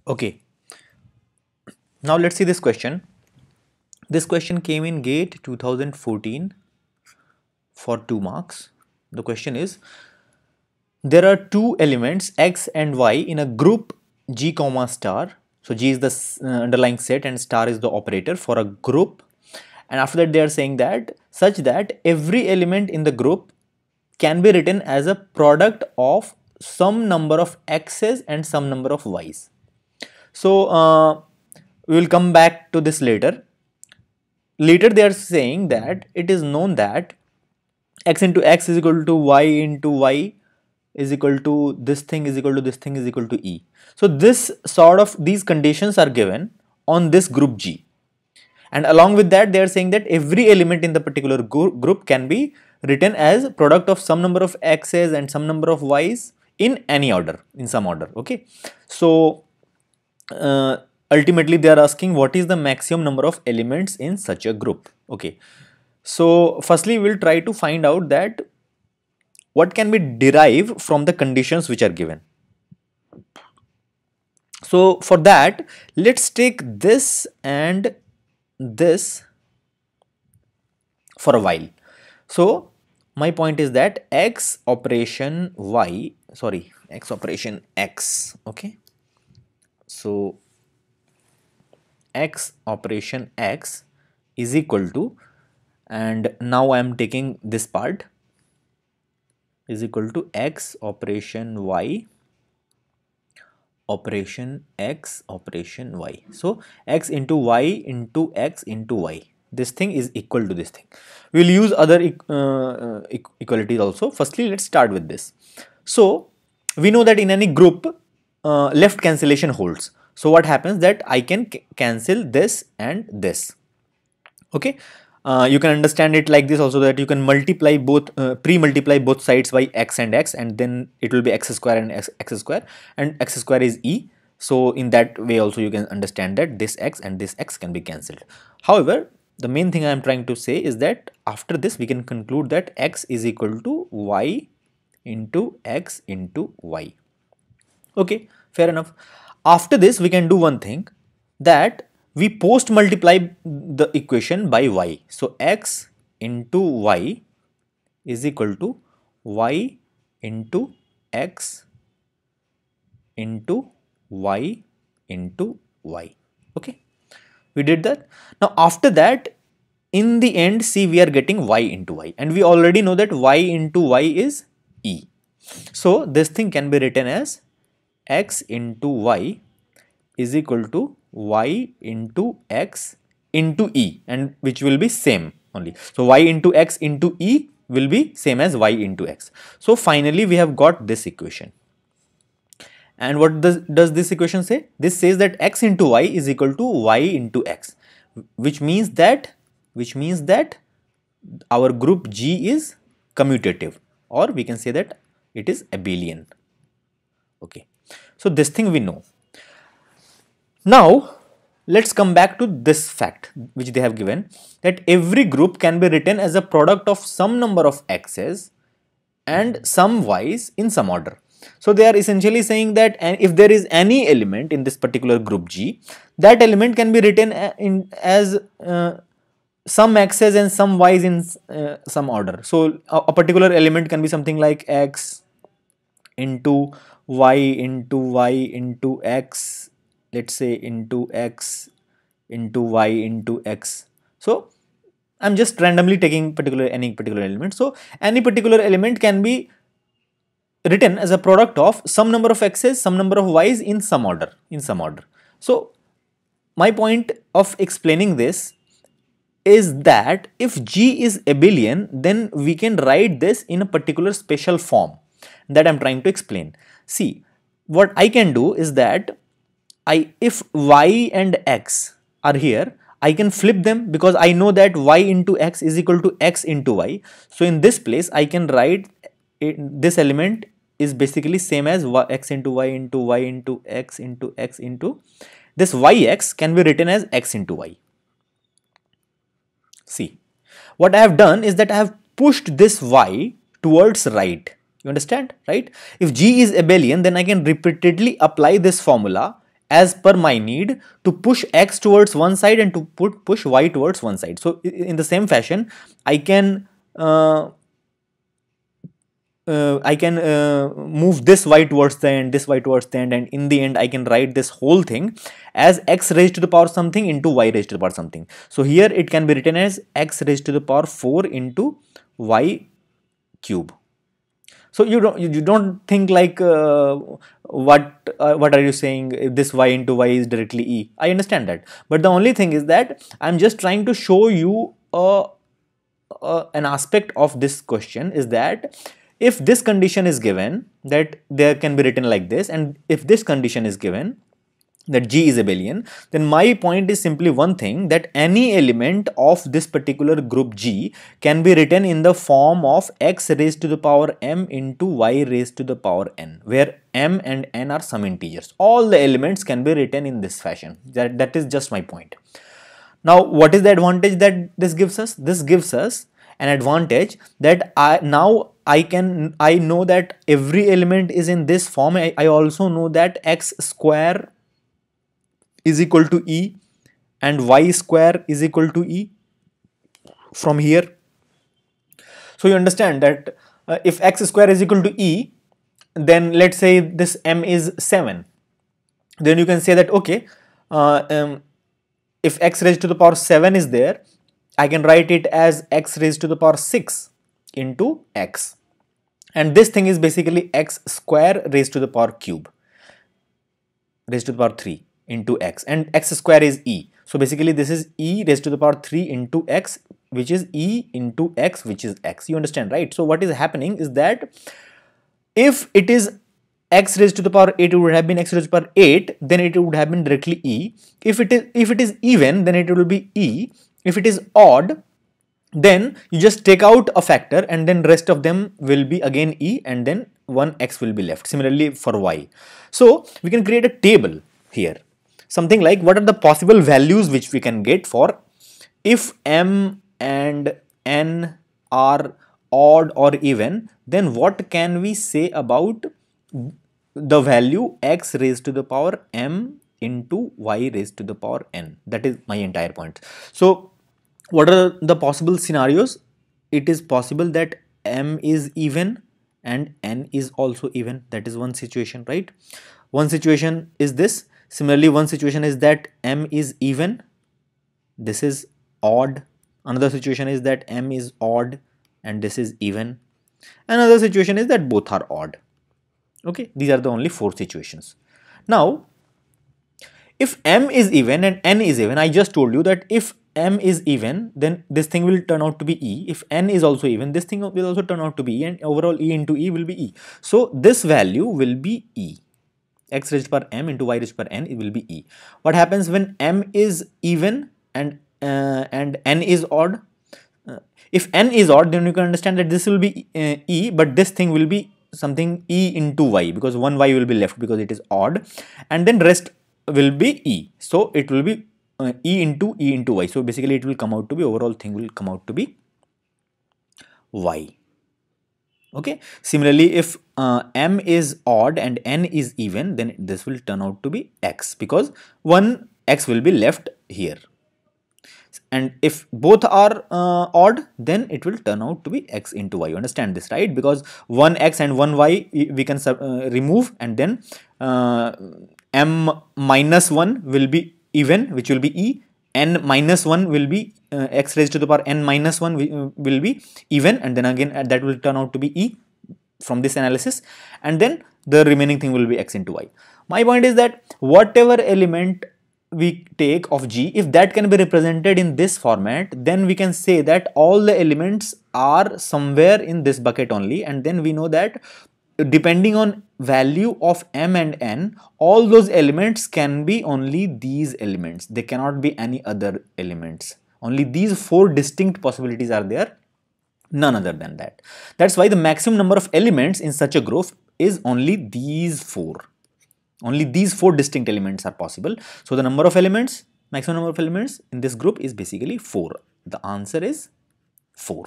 Okay, now let's see this question. This question came in GATE 2014 for 2 marks. The question is, there are two elements x and y in a group G comma star. So G is the underlying set and star is the operator for a group, and after that they are saying that such that every element in the group can be written as a product of some number of x's and some number of y's. So we will come back to this later. Later they are saying that it is known that x into x is equal to y into y is equal to this thing is equal to this thing is equal to e. So this sort of these conditions are given on this group G, and along with that they are saying that every element in the particular group can be written as product of some number of x's and some number of y's in any order, in some order. Okay, so ultimately they are asking what is the maximum number of elements in such a group. Okay, so firstly we will try to find out that what can be derived from the conditions which are given. So for that, let's take this and this for a while. So my point is that x operation x, okay, so x operation x is equal to, and now I am taking this part, is equal to x operation y operation x operation y. So x into y into x into y, this thing is equal to this thing. We will use other equalities also. Firstly, let's start with this. So we know that in any group left cancellation holds. So what happens that I can cancel this and this. Okay, you can understand it like this also, that you can multiply both pre-multiply both sides by x, and then it will be x square and x square, and x square is e. So in that way also you can understand that this x and this x can be cancelled. However, the main thing I am trying to say is that after this we can conclude that x is equal to y into x into y. Okay, fair enough. After this we can do one thing, that we post multiply the equation by y. So x into y is equal to y into x into y into y. Okay, we did that. Now after that, in the end, see, we are getting y into y, and we already know that y into y is e. So this thing can be written as x into y is equal to y into x into e, and which will be same only. So y into x into e will be same as y into x. So finally we have got this equation. And what does this equation say? This says that x into y is equal to y into x, which means that our group G is commutative, or we can say that it is abelian. Okay, so this thing we know. Now let's come back to this fact which they have given, that every group can be written as a product of some number of x's and some y's in some order. So they are essentially saying that if there is any element in this particular group G, that element can be written as some x's and some y's in some order. So a particular element can be something like x into y into x, let's say into x into y into x. So I'm just randomly taking any particular element. So any particular element can be written as a product of some number of x's, some number of y's in some order, So my point of explaining this is that if G is abelian, then we can write this in a particular special form that I'm trying to explain. See, what I can do is that if y and x are here, I can flip them, because I know that y into x is equal to x into y. So in this place I can write this element is basically same as x into y into y into x into x into this yx can be written as x into y. See, what I have done is that I have pushed this y towards right. You understand, right? If G is abelian, then I can repeatedly apply this formula as per my need to push x towards one side and to push y towards one side. So in the same fashion, I can move this y towards the end, this y towards the end, and in the end I can write this whole thing as x raised to the power something into y raised to the power something. So here it can be written as x raised to the power 4 into y cube. So you don't think like what are you saying, if this y into y is directly e. I understand that, but the only thing is that I'm just trying to show you an aspect of this question is that if this condition is given, that there can be written like this, and if this condition is given that G is abelian, then my point is simply one thing, that any element of this particular group G can be written in the form of x raised to the power m into y raised to the power n, where m and n are some integers. All the elements can be written in this fashion. That is just my point. Now, what is the advantage that this gives us? This gives us an advantage that I know that every element is in this form. I also know that x square is equal to e and y square is equal to e from here. So you understand that if x square is equal to e, then let's say this m is 7, then you can say that okay, if x raised to the power 7 is there, I can write it as x raised to the power 6 into x, and this thing is basically x square raised to the power cube raised to the power 3 into x, and x square is e. So basically this is e raised to the power 3 into x, which is e into x, which is x. You understand, right? So what is happening is that if it is x raised to the power 8, it would have been x raised to the power 8, then it would have been directly e. If it is even, then it will be e. If it is odd, then you just take out a factor and then rest of them will be again e, and then one x will be left. Similarly for y. So we can create a table here, something like what are the possible values which we can get for if m and n are odd or even, then what can we say about the value x raised to the power m into y raised to the power n. That is my entire point. So what are the possible scenarios? It is possible that m is even and n is also even. That is one situation, right? One situation is this. Similarly, one situation is that m is even, this is odd. Another situation is that m is odd and this is even. Another situation is that both are odd. Okay, these are the only 4 situations. Now, if m is even and n is even, I just told you that if m is even, then this thing will turn out to be e. If n is also even, this thing will also turn out to be e, and overall e into e will be e. So this value will be e. X raised to the power m into y raised to the power n, it will be e. What happens when m is even and n is odd? If n is odd, then you can understand that this will be e, but this thing will be something e into y, because one y will be left because it is odd, and then rest will be e. So it will be e into y. So basically it will come out to be, overall thing will come out to be y. Okay. Similarly, if m is odd and n is even, then this will turn out to be x, because one x will be left here. And if both are odd, then it will turn out to be x into y. You understand this, right? Because one x and one y we can remove, and then m minus 1 will be even, which will be e. N minus 1 will be x raised to the power n minus 1 will be even, and then again that will turn out to be e from this analysis, and then the remaining thing will be x into y. My point is that whatever element we take of G, if that can be represented in this format, then we can say that all the elements are somewhere in this bucket only, and then we know that depending on value of m and n, all those elements can be only these elements. They cannot be any other elements. Only these 4 distinct possibilities are there, none other than that. That's why the maximum number of elements in such a group is only these 4. Only these 4 distinct elements are possible. So the number of elements, maximum number of elements in this group is basically 4. The answer is 4.